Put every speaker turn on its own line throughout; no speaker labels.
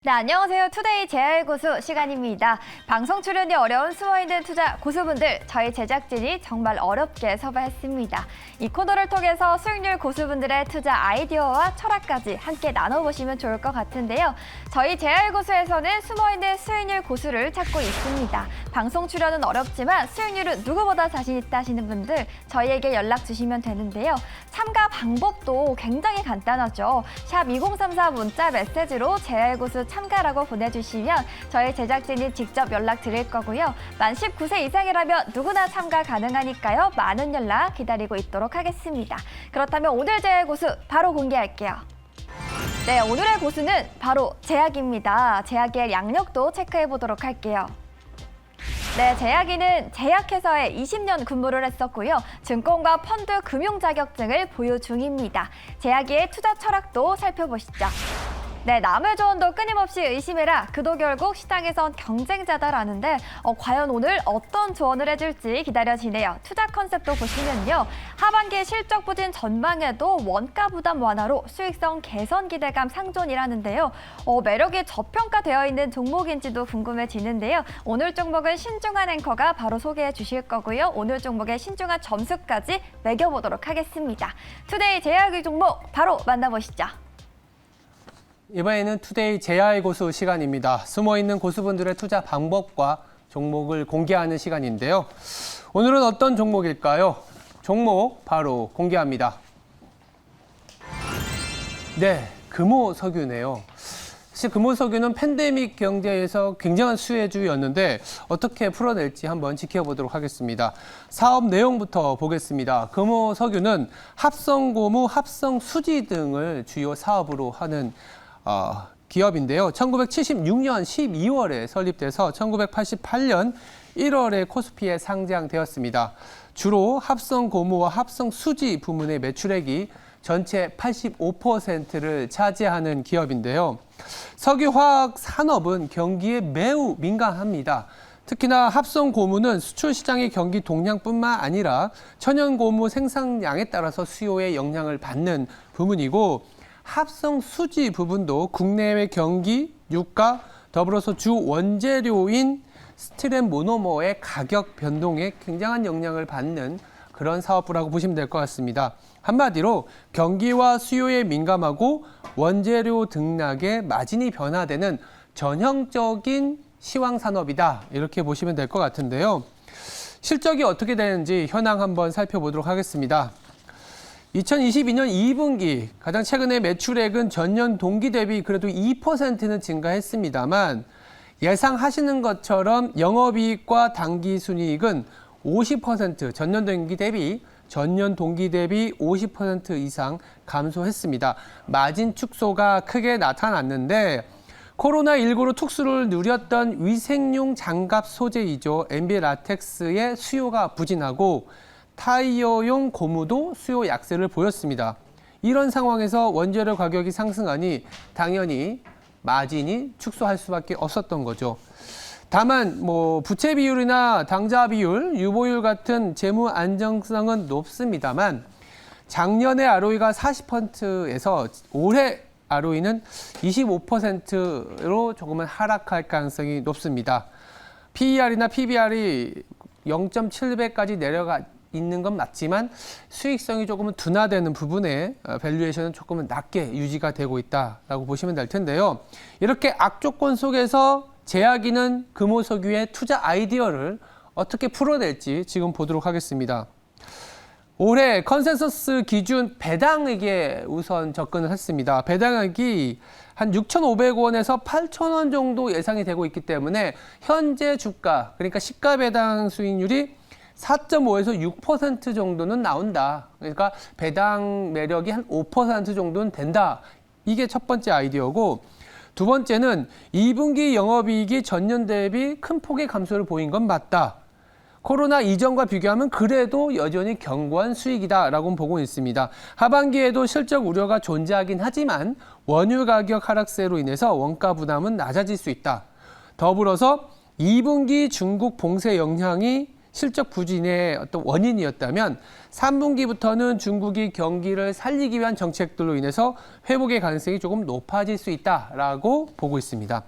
네, 안녕하세요. 투데이 재활 고수 시간입니다. 방송 출연이 어려운 숨어있는 투자 고수분들, 저희 제작진이 정말 어렵게 섭외했습니다. 이 코너를 통해서 수익률 고수분들의 투자 아이디어와 철학까지 함께 나눠보시면 좋을 것 같은데요. 저희 재활 고수에서는 숨어있는 수익률 고수를 찾고 있습니다. 방송 출연은 어렵지만 수익률은 누구보다 자신 있다 하시는 분들, 저희에게 연락 주시면 되는데요. 참가 방법도 굉장히 간단하죠. 샵 2034 문자 메시지로 재활 고수 참가라고 보내주시면 저희 제작진이 직접 연락드릴 거고요. 만 19세 이상이라면 누구나 참가 가능하니까요. 많은 연락 기다리고 있도록 하겠습니다. 그렇다면 오늘 재활 고수 바로 공개할게요. 네, 오늘의 고수는 바로 제약입니다. 제약의 양력도 체크해 보도록 할게요. 네, 제약이는 제약회사에 20년 근무를 했었고요. 증권과 펀드 금융 자격증을 보유 중입니다. 제약이의 투자 철학도 살펴보시죠. 네, 남의 조언도 끊임없이 의심해라. 그도 결국 시장에선 경쟁자다라는데 과연 오늘 어떤 조언을 해줄지 기다려지네요. 투자 컨셉도 보시면요. 하반기 실적 부진 전망에도 원가 부담 완화로 수익성 개선 기대감 상존이라는데요. 매력이 저평가되어 있는 종목인지도 궁금해지는데요. 오늘 종목은 신중한 앵커가 바로 소개해 주실 거고요. 오늘 종목의 신중한 점수까지 매겨보도록 하겠습니다. 투데이 제약의 종목 바로 만나보시죠.
이번에는 투데이 재활 고수 시간입니다. 숨어있는 고수분들의 투자 방법과 종목을 공개하는 시간인데요. 오늘은 어떤 종목일까요? 종목 바로 공개합니다. 네, 금호석유네요. 사실 금호석유는 팬데믹 경제에서 굉장한 수혜주였는데 어떻게 풀어낼지 한번 지켜보도록 하겠습니다. 사업 내용부터 보겠습니다. 금호석유는 합성고무, 합성수지 등을 주요 사업으로 하는 기업인데요. 1976년 12월에 설립돼서 1988년 1월에 코스피에 상장되었습니다. 주로 합성 고무와 합성 수지 부문의 매출액이 전체 85%를 차지하는 기업인데요. 석유화학 산업은 경기에 매우 민감합니다. 특히나 합성 고무는 수출 시장의 경기 동향뿐만 아니라 천연 고무 생산량에 따라서 수요에 영향을 받는 부문이고, 합성 수지 부분도 국내외 경기, 유가, 더불어서 주 원재료인 스티렌 모노머의 가격 변동에 굉장한 영향을 받는 그런 사업부라고 보시면 될 것 같습니다. 한마디로 경기와 수요에 민감하고 원재료 등락에 마진이 변화되는 전형적인 시황 산업이다, 이렇게 보시면 될 것 같은데요. 실적이 어떻게 되는지 현황 한번 살펴보도록 하겠습니다. 2022년 2분기 가장 최근에 매출액은 전년 동기 대비 그래도 2%는 증가했습니다만, 예상하시는 것처럼 영업이익과 당기순이익은 50% 전년 동기 대비 50% 이상 감소했습니다. 마진 축소가 크게 나타났는데, 코로나19로 특수를 누렸던 위생용 장갑 소재이죠. MB 라텍스의 수요가 부진하고 타이어용 고무도 수요 약세를 보였습니다. 이런 상황에서 원재료 가격이 상승하니 당연히 마진이 축소할 수밖에 없었던 거죠. 다만 부채 비율이나 당좌 비율, 유보율 같은 재무 안정성은 높습니다만, 작년에 ROE가 40%에서 올해 ROE는 25%로 조금은 하락할 가능성이 높습니다. PER이나 PBR이 0.7배까지 내려가 있는 건 맞지만 수익성이 조금은 둔화되는 부분에 밸류에이션은 조금은 낮게 유지가 되고 있다라고 보시면 될 텐데요. 이렇게 악조건 속에서 제약이는 금호석유의 투자 아이디어를 어떻게 풀어낼지 지금 보도록 하겠습니다. 올해 컨센서스 기준 배당액에 우선 접근을 했습니다. 배당액이 한 6,500원에서 8,000원 정도 예상이 되고 있기 때문에 현재 주가, 그러니까 시가 배당 수익률이 4.5에서 6% 정도는 나온다. 그러니까 배당 매력이 한 5% 정도는 된다. 이게 첫 번째 아이디어고, 두 번째는 2분기 영업이익이 전년 대비 큰 폭의 감소를 보인 건 맞다. 코로나 이전과 비교하면 그래도 여전히 견고한 수익이다라고 보고 있습니다. 하반기에도 실적 우려가 존재하긴 하지만 원유 가격 하락세로 인해서 원가 부담은 낮아질 수 있다. 더불어서 2분기 중국 봉쇄 영향이 실적 부진의 어떤 원인이었다면 3분기부터는 중국이 경기를 살리기 위한 정책들로 인해서 회복의 가능성이 조금 높아질 수 있다라고 보고 있습니다.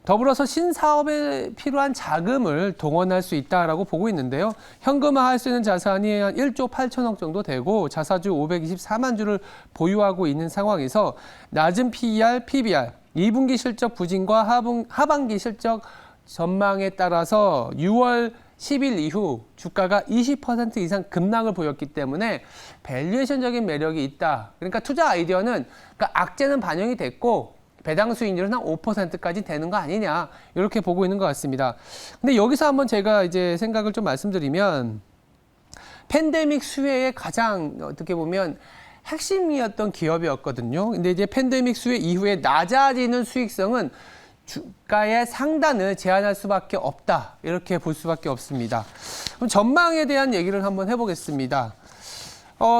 더불어서 신사업에 필요한 자금을 동원할 수 있다라고 보고 있는데요. 현금화할 수 있는 자산이 한 1조 8천억 정도 되고 자사주 524만 주를 보유하고 있는 상황에서 낮은 PER, PBR, 2분기 실적 부진과 하반기 실적 전망에 따라서 6월 10일 이후 주가가 20% 이상 급락을 보였기 때문에 밸류에이션적인 매력이 있다. 그러니까 투자 아이디어는 그러니까 악재는 반영이 됐고 배당 수익률은 한 5%까지 되는 거 아니냐 이렇게 보고 있는 것 같습니다. 근데 여기서 한번 제가 이제 생각을 좀 말씀드리면 팬데믹 수혜의 가장 어떻게 보면 핵심이었던 기업이었거든요. 근데 이제 팬데믹 수혜 이후에 낮아지는 수익성은 주가의 상단을 제한할 수밖에 없다 이렇게 볼 수밖에 없습니다. 그럼 전망에 대한 얘기를 한번 해보겠습니다.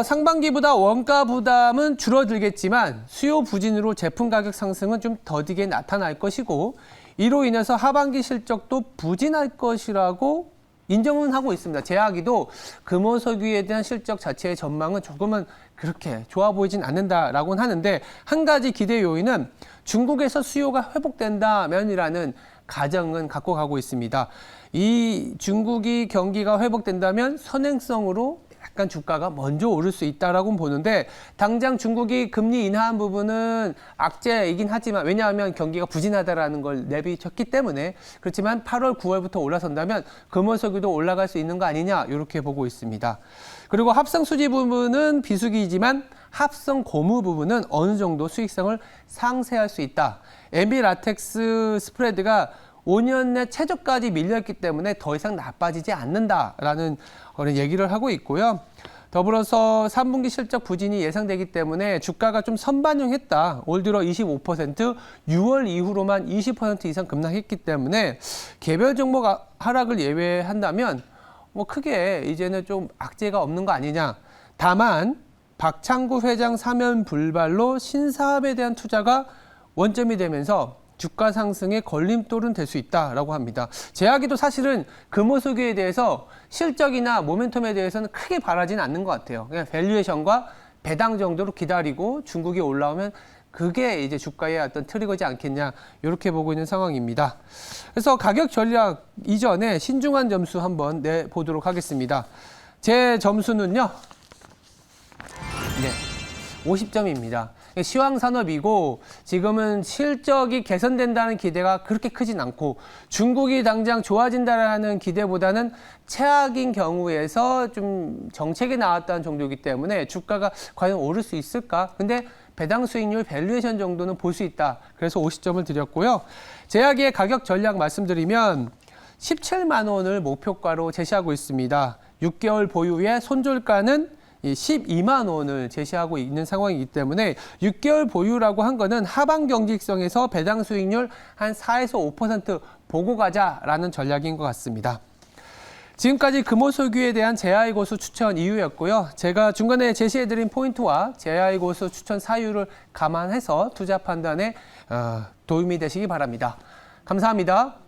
상반기보다 원가 부담은 줄어들겠지만 수요 부진으로 제품 가격 상승은 좀 더디게 나타날 것이고 이로 인해서 하반기 실적도 부진할 것이라고 인정은 하고 있습니다. 제약이도 금호석유에 대한 실적 자체의 전망은 조금은 그렇게 좋아 보이진 않는다라고는 하는데 한 가지 기대 요인은 중국에서 수요가 회복된다면이라는 가정은 갖고 가고 있습니다. 이 중국이 경기가 회복된다면 선행성으로 약간 주가가 먼저 오를 수 있다라고 보는데 당장 중국이 금리 인하한 부분은 악재이긴 하지만 왜냐하면 경기가 부진하다라는 걸 내비쳤기 때문에 그렇지만 8월, 9월부터 올라선다면 금호석유도 올라갈 수 있는 거 아니냐 이렇게 보고 있습니다. 그리고 합성 수지 부분은 비수기이지만 합성 고무 부분은 어느 정도 수익성을 상쇄할 수 있다. MB 라텍스 스프레드가 5년 내 최저까지 밀렸기 때문에 더 이상 나빠지지 않는다라는 그런 얘기를 하고 있고요. 더불어서 3분기 실적 부진이 예상되기 때문에 주가가 좀 선반영했다. 올 들어 25%, 6월 이후로만 20% 이상 급락했기 때문에 개별 종목 하락을 예외한다면 뭐 크게 이제는 좀 악재가 없는 거 아니냐. 다만 박창구 회장 사면 불발로 신사업에 대한 투자가 원점이 되면서 주가 상승의 걸림돌은 될 수 있다라고 합니다. 제약이도 사실은 금호석유에 대해서 실적이나 모멘텀에 대해서는 크게 바라지는 않는 것 같아요. 그냥 밸류에이션과 배당 정도로 기다리고 중국이 올라오면 그게 이제 주가의 어떤 트리거지 않겠냐 이렇게 보고 있는 상황입니다. 그래서 가격 전략 이전에 신중한 점수 한번 내보도록 하겠습니다. 제 점수는요. 네, 50점입니다. 시황산업이고 지금은 실적이 개선된다는 기대가 그렇게 크진 않고 중국이 당장 좋아진다라는 기대보다는 최악인 경우에서 좀 정책이 나왔다는 정도이기 때문에 주가가 과연 오를 수 있을까? 근데 배당 수익률 밸류에이션 정도는 볼 수 있다. 그래서 50점을 드렸고요. 제약의 가격 전략 말씀드리면 17만 원을 목표가로 제시하고 있습니다. 6개월 보유의 손절가는 12만 원을 제시하고 있는 상황이기 때문에 6개월 보유라고 한 거는 하반 경직성에서 배당 수익률 한 4에서 5% 보고 가자라는 전략인 것 같습니다. 지금까지 금호석유에 대한 제아이고수 추천 이유였고요. 제가 중간에 제시해드린 포인트와 제아이고수 추천 사유를 감안해서 투자 판단에 도움이 되시기 바랍니다. 감사합니다.